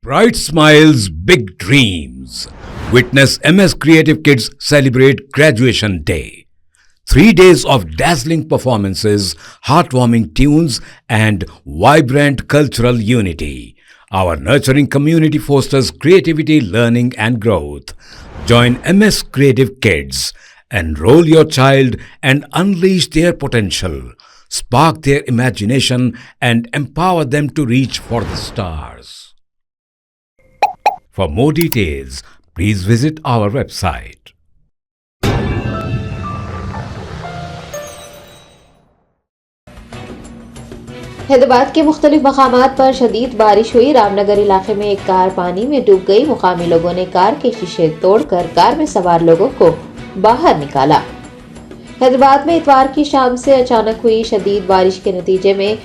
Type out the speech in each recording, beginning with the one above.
Bright smiles, big dreams. Witness MS Creative Kids celebrate Graduation Day. 3 days of dazzling performances, heartwarming tunes, and vibrant cultural unity. Our nurturing community fosters creativity, learning, and growth. Join MS Creative Kids. Enroll your child and unleash their potential. Spark their imagination and empower them to reach for the stars. For more details, please visit our website. Hyderabad के मुख्तलिफ मकामात पर शदीद बारिश हुई। रामनगर इलाके में एक car पानी में डूब गई। मुकामी लोगों ने कार के शीशे तोड़कर कार में सवार लोगों को बाहर निकाला। हैदराबाद में इतवार की शाम से अचानक हुई शदीद बारिश के नतीजे में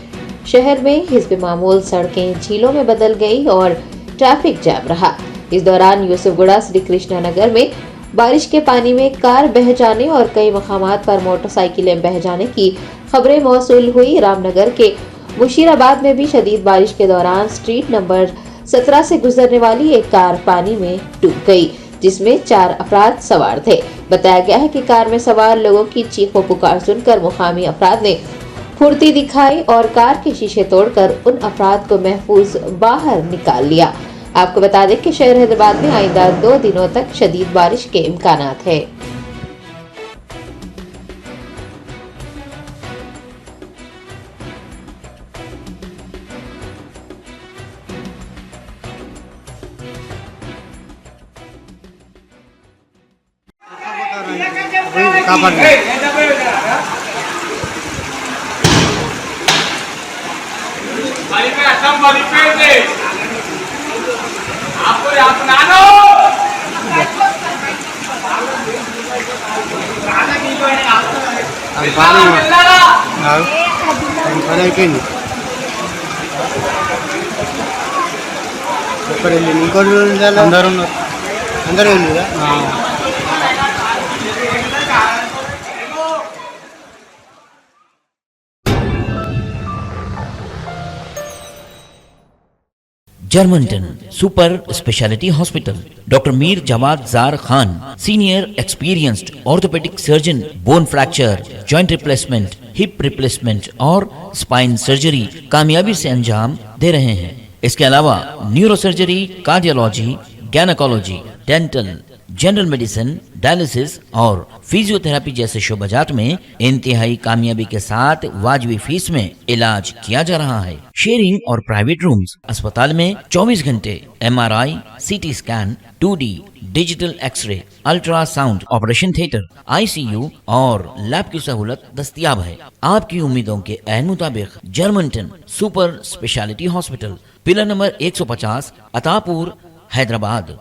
शहर में हिस्ब मामूल सड़कें झीलों में बदल गई और ट्रैफिक जैम रहा। इस दौरान यूसुफगुड़ा श्री कृष्णा नगर में बारिश के पानी में कार बह जाने और कई मकामात पर मोटरसाइकिलें बह जाने की खबरें मौसूल हुई। रामनगर के मुशीराबाद में भी शदीद बारिश के दौरान स्ट्रीट नंबर 17 से गुजरने वाली एक कार पानी में डूब गई, जिसमें 4 अफराद सवार थे। बताया गया है कि कार में सवार लोगों की चीखों पुकार सुनकर मुकामी अफराद ने फुर्ती दिखाई और कार के शीशे तोड़कर उन अफराद को महफूज बाहर निकाल लिया। आपको बता दें कि शहर हैदराबाद में आइंदा 2 दिनों तक शदीद बारिश के इम्कानात है। Germanton super speciality hospital. Doctor Mir Jawad Zar Khan, senior experienced orthopaedic surgeon, bone fracture, joint replacement, hip replacement और स्पाइन सर्जरी कामयाबी से अंजाम दे रहे हैं। इसके अलावा neuro surgery, cardiology, gynaecology, dental, general medicine, dialysis और फिजियोथेरेपी जैसे शोबाजात में इंतहाई कामयाबी के साथ वाजिबी फीस में इलाज किया जा रहा है। शेयरिंग और प्राइवेट रूम्स। अस्पताल में 24 घंटे MRI, CT scan, 2D digital x ray, ultrasound, operation theatre, ICU और लैब की सहूलत दस्तयाब है। आपकी उम्मीदों के ऐन मुताबिक Germanten super speciality hospital, pillar number 150, Attapur, Hyderabad.